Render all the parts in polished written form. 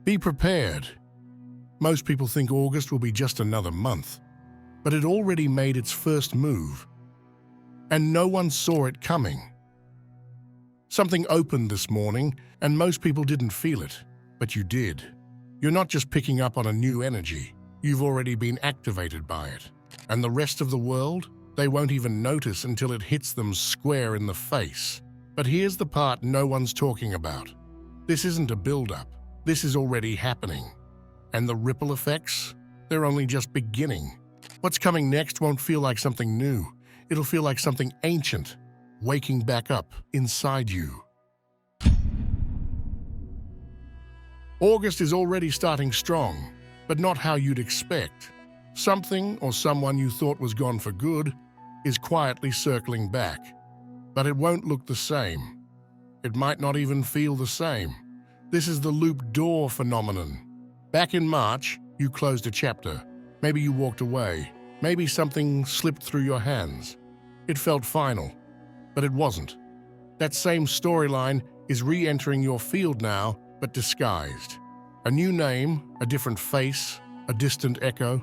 Be prepared. Most people think August will be just another month, but it already made its first move, and no one saw it coming. Something opened this morning, and most people didn't feel it, but you did. You're not just picking up on a new energy, you've already been activated by it. And the rest of the world, they won't even notice until it hits them square in the face. But here's the part no one's talking about. This isn't a build-up. This is already happening. And the ripple effects, they're only just beginning. What's coming next won't feel like something new. It'll feel like something ancient, waking back up inside you. August is already starting strong, but not how you'd expect. Something or someone you thought was gone for good is quietly circling back. But it won't look the same. It might not even feel the same. This is the loop door phenomenon. Back in March, you closed a chapter. Maybe you walked away. Maybe something slipped through your hands. It felt final, but it wasn't. That same storyline is re-entering your field now, but disguised. A new name, a different face, a distant echo.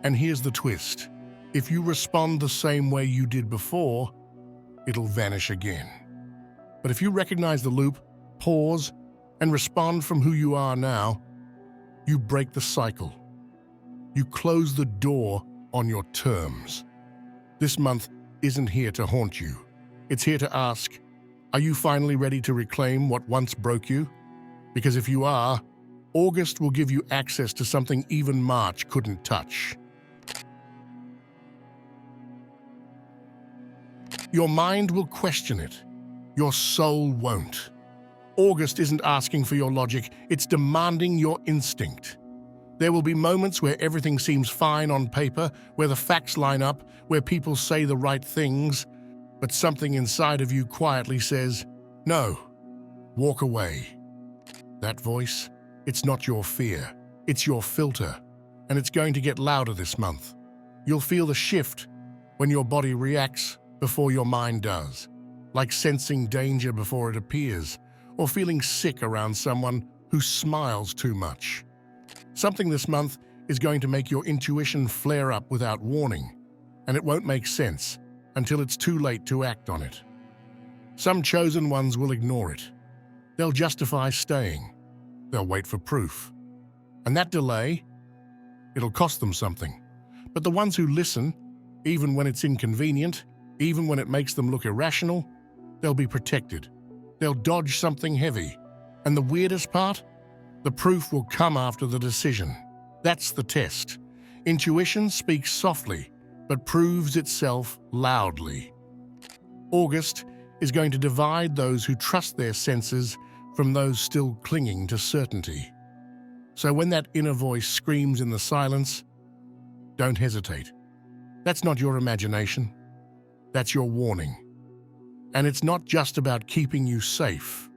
And here's the twist. If you respond the same way you did before, it'll vanish again. But if you recognize the loop, pause, and respond from who you are now, you break the cycle. You close the door on your terms. This month isn't here to haunt you. It's here to ask, are you finally ready to reclaim what once broke you? Because if you are, August will give you access to something even March couldn't touch. Your mind will question it. Your soul won't. August isn't asking for your logic, it's demanding your instinct. There will be moments where everything seems fine on paper, where the facts line up, where people say the right things, but something inside of you quietly says, no, walk away. That voice, it's not your fear, it's your filter, and it's going to get louder this month. You'll feel the shift when your body reacts before your mind does, like sensing danger before it appears, or feeling sick around someone who smiles too much. Something this month is going to make your intuition flare up without warning, and it won't make sense until it's too late to act on it. Some chosen ones will ignore it. They'll justify staying. They'll wait for proof. And that delay, it'll cost them something. But the ones who listen, even when it's inconvenient, even when it makes them look irrational, they'll be protected. They'll dodge something heavy. And the weirdest part? The proof will come after the decision. That's the test. Intuition speaks softly, but proves itself loudly. August is going to divide those who trust their senses from those still clinging to certainty. So when that inner voice screams in the silence, don't hesitate. That's not your imagination. That's your warning. And it's not just about keeping you safe.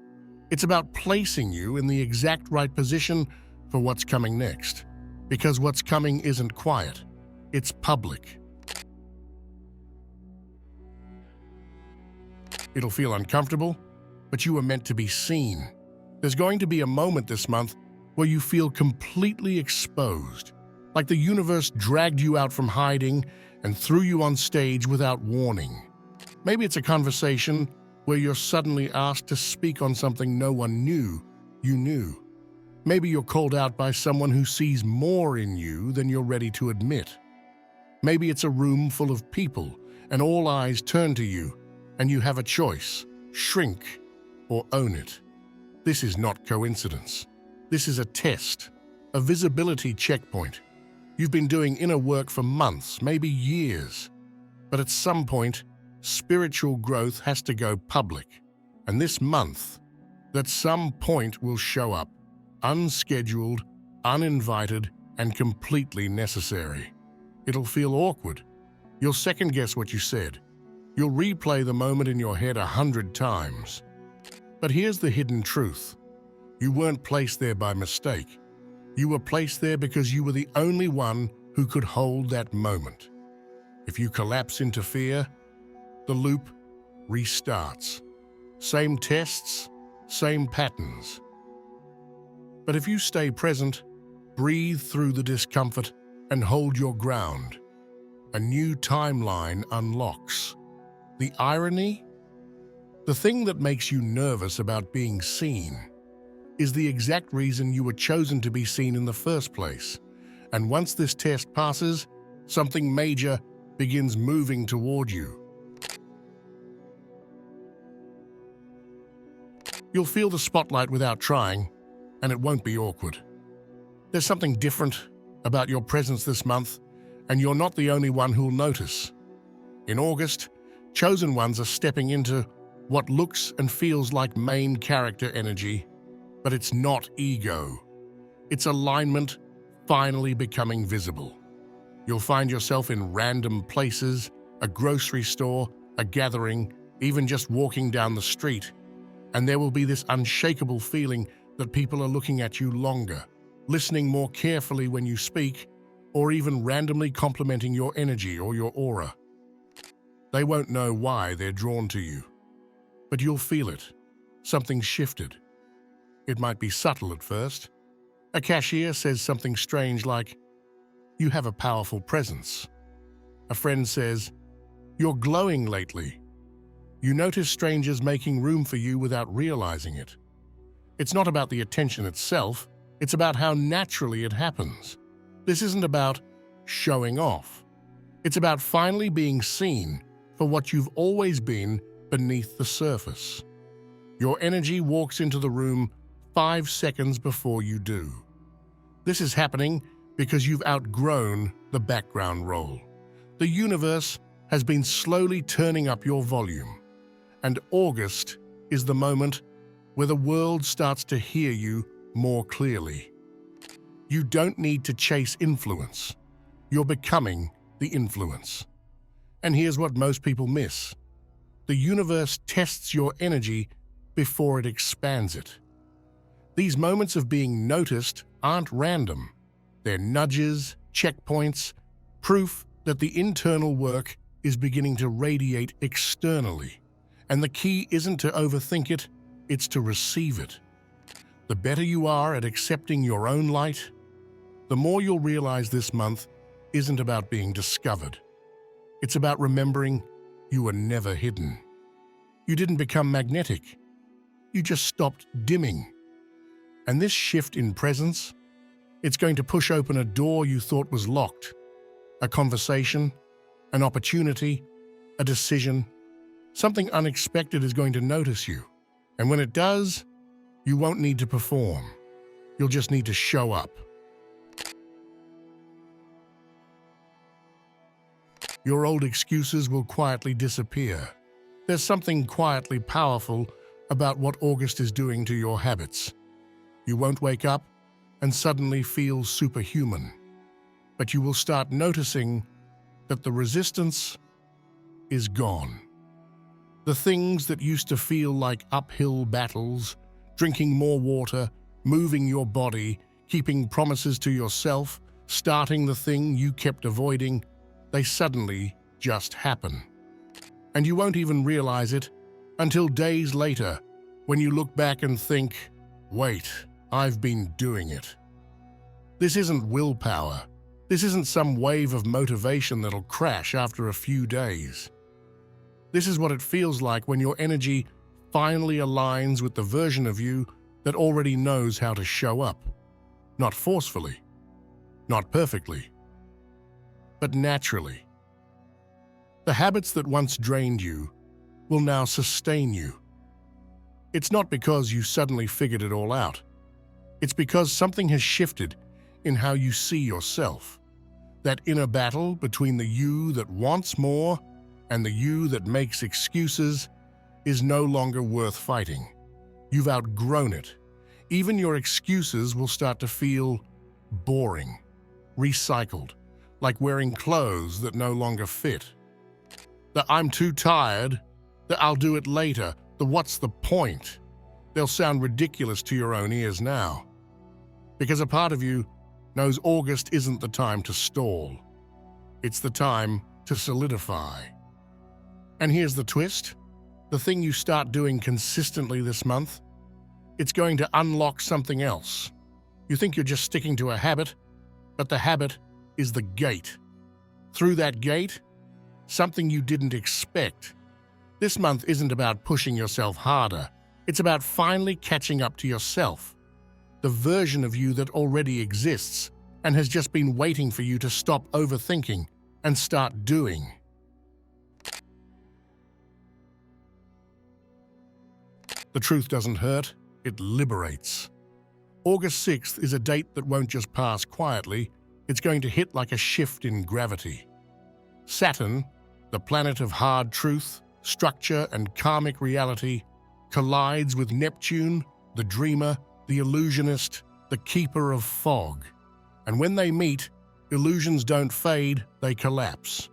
It's about placing you in the exact right position for what's coming next. Because what's coming isn't quiet, it's public. It'll feel uncomfortable, but you were meant to be seen. There's going to be a moment this month where you feel completely exposed, like the universe dragged you out from hiding and threw you on stage without warning. Maybe it's a conversation where you're suddenly asked to speak on something no one knew you knew. Maybe you're called out by someone who sees more in you than you're ready to admit. Maybe it's a room full of people and all eyes turn to you and you have a choice, shrink or own it. This is not coincidence. This is a test, a visibility checkpoint. You've been doing inner work for months, maybe years. But at some point, spiritual growth has to go public. And this month, that some point will show up, unscheduled, uninvited, and completely necessary. It'll feel awkward. You'll second-guess what you said. You'll replay the moment in your head 100 times. But here's the hidden truth. You weren't placed there by mistake. You were placed there because you were the only one who could hold that moment. If you collapse into fear, the loop restarts. Same tests, same patterns. But if you stay present, breathe through the discomfort, and hold your ground, a new timeline unlocks. The irony? The thing that makes you nervous about being seen is the exact reason you were chosen to be seen in the first place. And once this test passes, something major begins moving toward you. You'll feel the spotlight without trying, and it won't be awkward. There's something different about your presence this month, and you're not the only one who'll notice. In August, chosen ones are stepping into what looks and feels like main character energy, but it's not ego. It's alignment finally becoming visible. You'll find yourself in random places, a grocery store, a gathering, even just walking down the street, and there will be this unshakable feeling that people are looking at you longer, listening more carefully when you speak, or even randomly complimenting your energy or your aura. They won't know why they're drawn to you, but you'll feel it. Something's shifted. It might be subtle at first. A cashier says something strange like, "You have a powerful presence." A friend says, "You're glowing lately." You notice strangers making room for you without realizing it. It's not about the attention itself, it's about how naturally it happens. This isn't about showing off. It's about finally being seen for what you've always been beneath the surface. Your energy walks into the room 5 seconds before you do. This is happening because you've outgrown the background role. The universe has been slowly turning up your volume, and August is the moment where the world starts to hear you more clearly. You don't need to chase influence. You're becoming the influence. And here's what most people miss. The universe tests your energy before it expands it. These moments of being noticed aren't random. They're nudges, checkpoints, proof that the internal work is beginning to radiate externally. And the key isn't to overthink it, it's to receive it. The better you are at accepting your own light, the more you'll realize this month isn't about being discovered. It's about remembering you were never hidden. You didn't become magnetic. You just stopped dimming. And this shift in presence, it's going to push open a door you thought was locked. A conversation, an opportunity, a decision. Something unexpected is going to notice you. And when it does, you won't need to perform. You'll just need to show up. Your old excuses will quietly disappear. There's something quietly powerful about what August is doing to your habits. You won't wake up and suddenly feel superhuman, but you will start noticing that the resistance is gone. The things that used to feel like uphill battles, drinking more water, moving your body, keeping promises to yourself, starting the thing you kept avoiding, they suddenly just happen. And you won't even realize it until days later when you look back and think, wait, I've been doing it. This isn't willpower. This isn't some wave of motivation that'll crash after a few days. This is what it feels like when your energy finally aligns with the version of you that already knows how to show up. Not forcefully, not perfectly, but naturally. The habits that once drained you will now sustain you. It's not because you suddenly figured it all out. It's because something has shifted in how you see yourself. That inner battle between the you that wants more and the you that makes excuses is no longer worth fighting. You've outgrown it. Even your excuses will start to feel boring, recycled, like wearing clothes that no longer fit. The "I'm too tired," the "I'll do it later," the "what's the point?" They'll sound ridiculous to your own ears now. Because a part of you knows August isn't the time to stall. It's the time to solidify. And here's the twist. The thing you start doing consistently this month, it's going to unlock something else. You think you're just sticking to a habit, but the habit is the gate. Through that gate, something you didn't expect. This month isn't about pushing yourself harder. It's about finally catching up to yourself, the version of you that already exists and has just been waiting for you to stop overthinking and start doing. The truth doesn't hurt, it liberates. August 6th is a date that won't just pass quietly, it's going to hit like a shift in gravity. Saturn, the planet of hard truth, structure, and karmic reality, collides with Neptune, the dreamer, the illusionist, the keeper of fog. And when they meet, illusions don't fade, they collapse.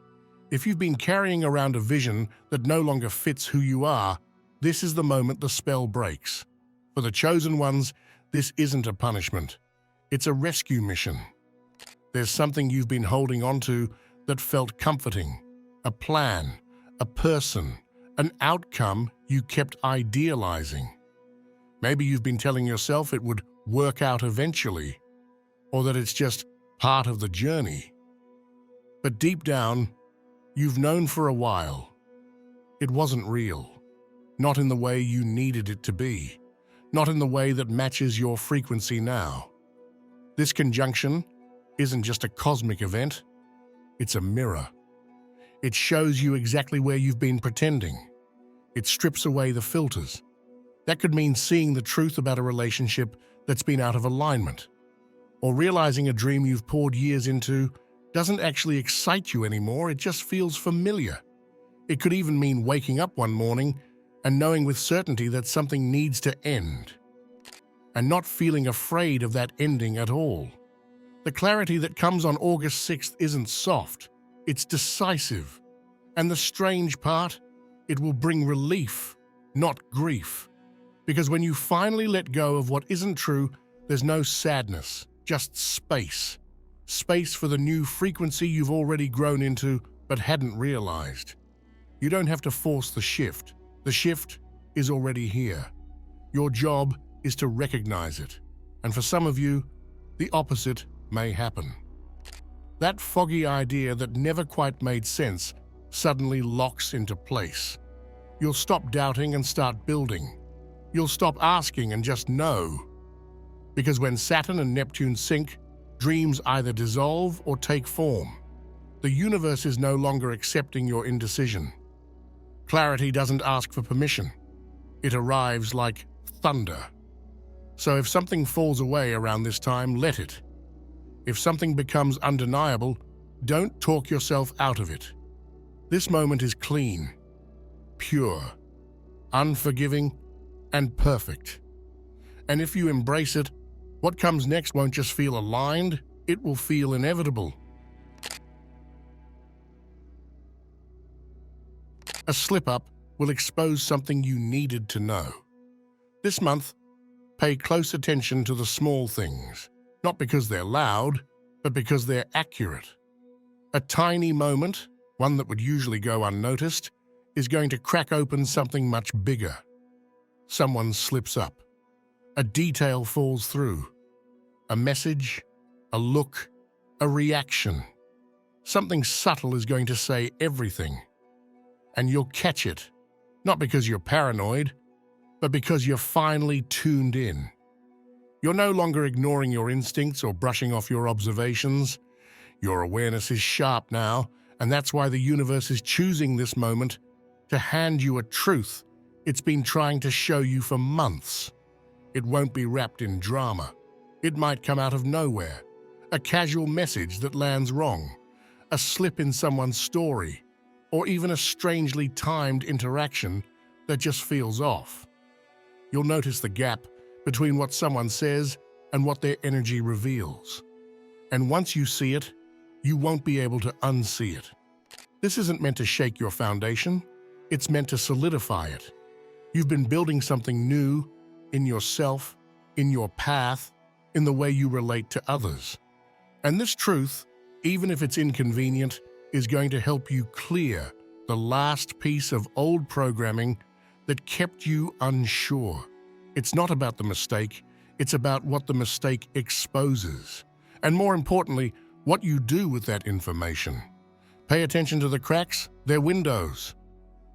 If you've been carrying around a vision that no longer fits who you are, this is the moment the spell breaks. For the chosen ones, this isn't a punishment. It's a rescue mission. There's something you've been holding on to that felt comforting. A plan, a person, an outcome you kept idealizing. Maybe you've been telling yourself it would work out eventually, or that it's just part of the journey. But deep down, you've known for a while. It wasn't real. Not in the way you needed it to be. Not in the way that matches your frequency now. This conjunction isn't just a cosmic event, it's a mirror. It shows you exactly where you've been pretending. It strips away the filters. That could mean seeing the truth about a relationship that's been out of alignment, or realizing a dream you've poured years into doesn't actually excite you anymore, it just feels familiar. It could even mean waking up one morning and knowing with certainty that something needs to end, and not feeling afraid of that ending at all. The clarity that comes on August 6th isn't soft, it's decisive. And the strange part, it will bring relief, not grief. Because when you finally let go of what isn't true, there's no sadness, just space. Space for the new frequency you've already grown into but hadn't realized. You don't have to force the shift. The shift is already here. Your job is to recognize it. And for some of you, the opposite may happen. That foggy idea that never quite made sense suddenly locks into place. You'll stop doubting and start building. You'll stop asking and just know. Because when Saturn and Neptune sync, dreams either dissolve or take form. The universe is no longer accepting your indecision. Clarity doesn't ask for permission. It arrives like thunder. So if something falls away around this time, let it. If something becomes undeniable, don't talk yourself out of it. This moment is clean, pure, unforgiving, and perfect. And if you embrace it, what comes next won't just feel aligned, it will feel inevitable. A slip-up will expose something you needed to know. This month, pay close attention to the small things, not because they're loud, but because they're accurate. A tiny moment, one that would usually go unnoticed, is going to crack open something much bigger. Someone slips up. A detail falls through. A message, a look, a reaction. Something subtle is going to say everything. And you'll catch it, not because you're paranoid, but because you're finally tuned in. You're no longer ignoring your instincts or brushing off your observations. Your awareness is sharp now, and that's why the universe is choosing this moment to hand you a truth it's been trying to show you for months. It won't be wrapped in drama. It might come out of nowhere. A casual message that lands wrong, a slip in someone's story, or even a strangely timed interaction that just feels off. You'll notice the gap between what someone says and what their energy reveals. And once you see it, you won't be able to unsee it. This isn't meant to shake your foundation, it's meant to solidify it. You've been building something new in yourself, in your path, in the way you relate to others. And this truth, even if it's inconvenient, is going to help you clear the last piece of old programming that kept you unsure. It's not about the mistake, It's about what the mistake exposes. And more importantly, what you do with that information. Pay attention to the cracks, they're windows.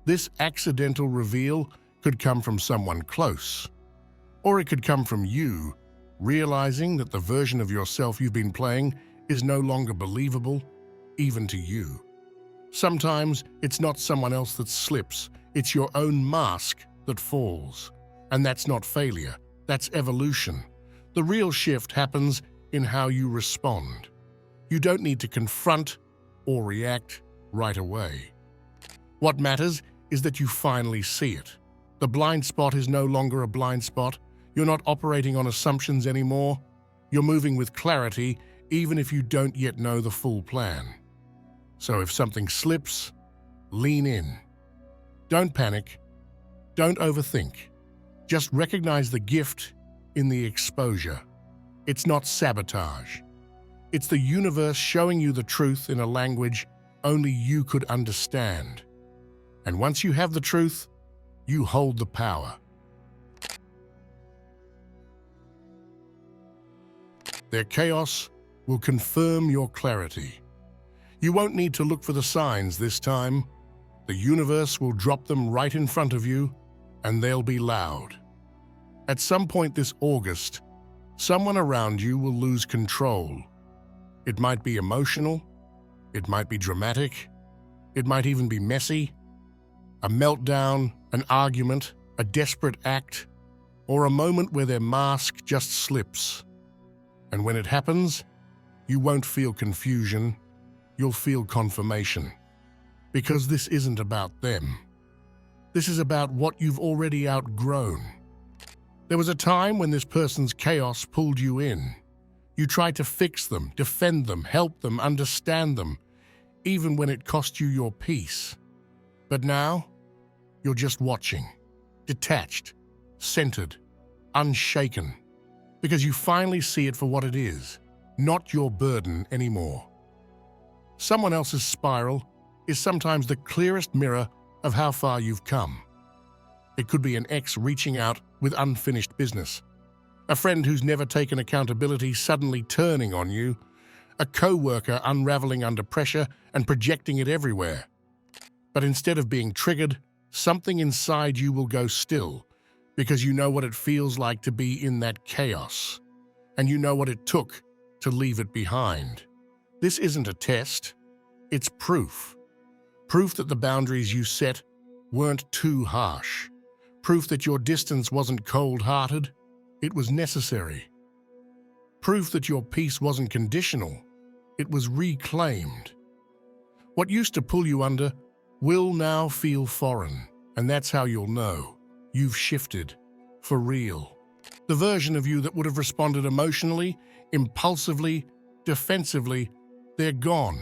This accidental reveal could come from someone close, or it could come from you, realizing that the version of yourself you've been playing is no longer believable, even to you. Sometimes it's not someone else that slips, it's your own mask that falls. And that's not failure, that's evolution. The real shift happens in how you respond. You don't need to confront or react right away. What matters is that you finally see it. The blind spot is no longer a blind spot. You're not operating on assumptions anymore. You're moving with clarity, even if you don't yet know the full plan. So if something slips, lean in. Don't panic. Don't overthink. Just recognize the gift in the exposure. It's not sabotage. It's the universe showing you the truth in a language only you could understand. And once you have the truth, you hold the power. Their chaos will confirm your clarity. You won't need to look for the signs this time. The universe will drop them right in front of you, and they'll be loud. At some point this August, someone around you will lose control. It might be emotional, it might be dramatic, it might even be messy. A meltdown, an argument, a desperate act, or a moment where their mask just slips. And when it happens, you won't feel confusion, you'll feel confirmation. Because this isn't about them. This is about what you've already outgrown. There was a time when this person's chaos pulled you in. You tried to fix them, defend them, help them, understand them, even when it cost you your peace. But now, you're just watching, detached, centered, unshaken, because you finally see it for what it is, not your burden anymore. Someone else's spiral is sometimes the clearest mirror of how far you've come. It could be an ex reaching out with unfinished business, a friend who's never taken accountability suddenly turning on you, a co-worker unraveling under pressure and projecting it everywhere. But instead of being triggered, something inside you will go still, because you know what it feels like to be in that chaos, and you know what it took to leave it behind. This isn't a test, it's proof. Proof that the boundaries you set weren't too harsh. Proof that your distance wasn't cold-hearted, it was necessary. Proof that your peace wasn't conditional, it was reclaimed. What used to pull you under will now feel foreign, and that's how you'll know you've shifted for real. The version of you that would have responded emotionally, impulsively, defensively, they're gone.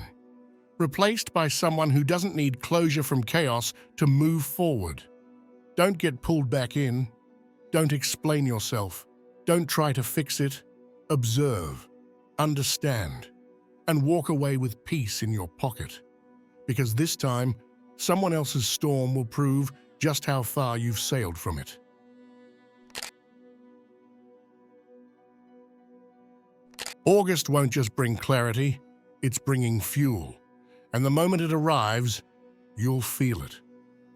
Replaced by someone who doesn't need closure from chaos to move forward. Don't get pulled back in. Don't explain yourself. Don't try to fix it. Observe, understand, and walk away with peace in your pocket. Because this time, someone else's storm will prove just how far you've sailed from it. August won't just bring clarity, it's bringing fuel. And the moment it arrives, you'll feel it.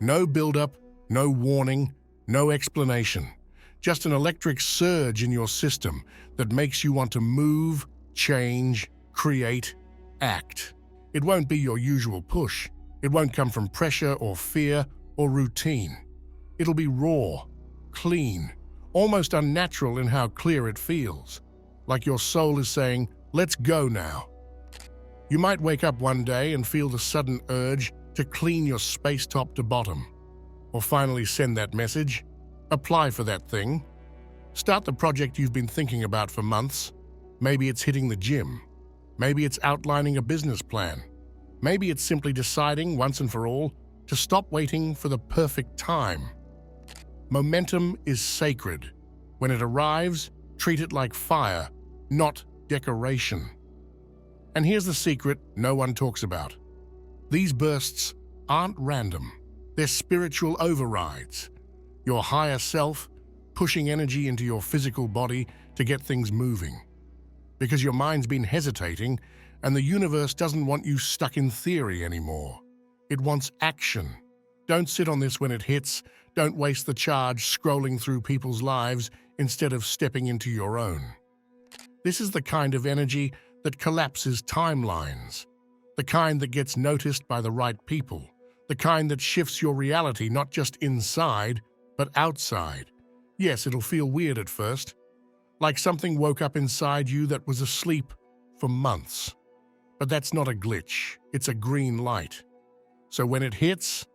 No build-up, no warning, no explanation. Just an electric surge in your system that makes you want to move, change, create, act. It won't be your usual push. It won't come from pressure or fear or routine. It'll be raw, clean, almost unnatural in how clear it feels. Like your soul is saying, let's go now. You might wake up one day and feel the sudden urge to clean your space top to bottom. Or finally send that message. Apply for that thing. Start the project you've been thinking about for months. Maybe it's hitting the gym. Maybe it's outlining a business plan. Maybe it's simply deciding once and for all to stop waiting for the perfect time. Momentum is sacred. When it arrives, treat it like fire, not decoration. And here's the secret no one talks about. These bursts aren't random. They're spiritual overrides. Your higher self pushing energy into your physical body to get things moving. Because your mind's been hesitating, and the universe doesn't want you stuck in theory anymore. It wants action. Don't sit on this when it hits. Don't waste the charge scrolling through people's lives instead of stepping into your own. This is the kind of energy that collapses timelines, the kind that gets noticed by the right people, the kind that shifts your reality not just inside, but outside. Yes, it'll feel weird at first, like something woke up inside you that was asleep for months. But that's not a glitch, it's a green light. So when it hits,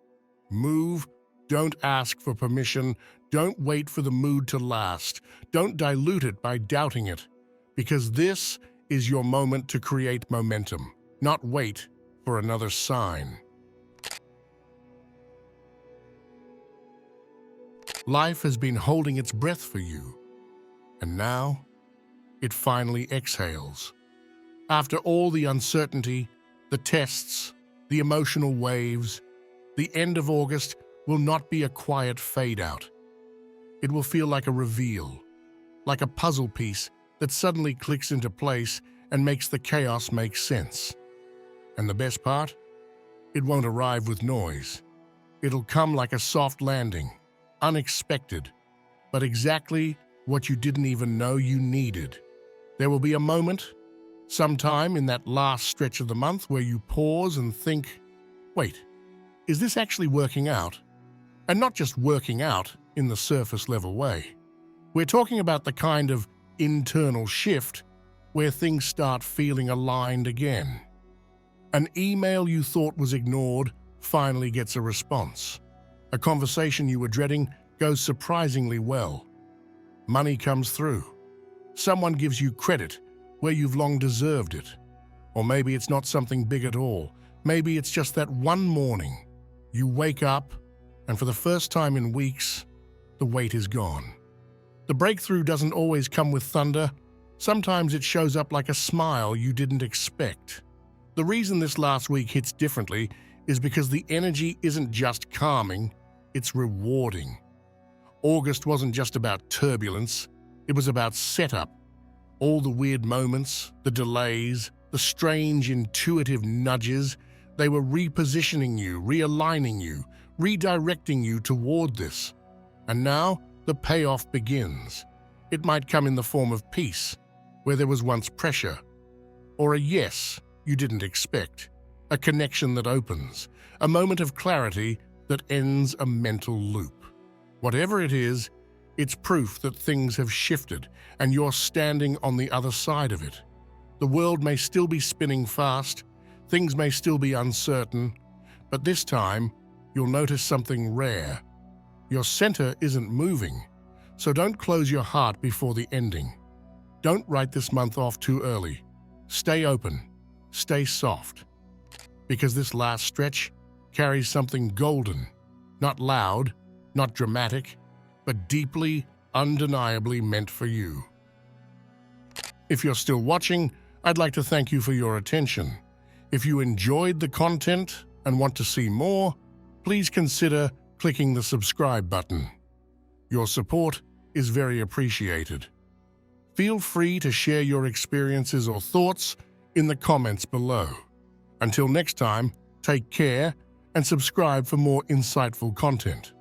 move, don't ask for permission, don't wait for the mood to last, don't dilute it by doubting it, because this is your moment to create momentum, not wait for another sign. Life has been holding its breath for you, and now it finally exhales. After all the uncertainty, the tests, the emotional waves, the end of August will not be a quiet fade-out. It will feel like a reveal, like a puzzle piece that suddenly clicks into place and makes the chaos make sense. And the best part? It won't arrive with noise. It'll come like a soft landing, unexpected, but exactly what you didn't even know you needed. There will be a moment, sometime in that last stretch of the month, where you pause and think, wait, is this actually working out? And not just working out in the surface level way. We're talking about the kind of internal shift where things start feeling aligned again. An email you thought was ignored finally gets a response. A conversation you were dreading goes surprisingly well. Money comes through. Someone gives you credit where you've long deserved it. Or maybe it's not something big at all. Maybe it's just that one morning you wake up and for the first time in weeks, the weight is gone. The breakthrough doesn't always come with thunder. Sometimes it shows up like a smile you didn't expect. The reason this last week hits differently is because the energy isn't just calming, it's rewarding. August wasn't just about turbulence, it was about setup. All the weird moments, the delays, the strange intuitive nudges, they were repositioning you, realigning you, redirecting you toward this. And now, the payoff begins. It might come in the form of peace, where there was once pressure, or a yes you didn't expect, a connection that opens, a moment of clarity that ends a mental loop. Whatever it is, it's proof that things have shifted and you're standing on the other side of it. The world may still be spinning fast, things may still be uncertain, but this time you'll notice something rare. Your center isn't moving, so don't close your heart before the ending. Don't write this month off too early. Stay open, stay soft, because this last stretch carries something golden, not loud, not dramatic, but deeply, undeniably meant for you. If you're still watching, I'd like to thank you for your attention. If you enjoyed the content and want to see more, please consider clicking the subscribe button. Your support is very appreciated. Feel free to share your experiences or thoughts in the comments below. Until next time, take care and subscribe for more insightful content.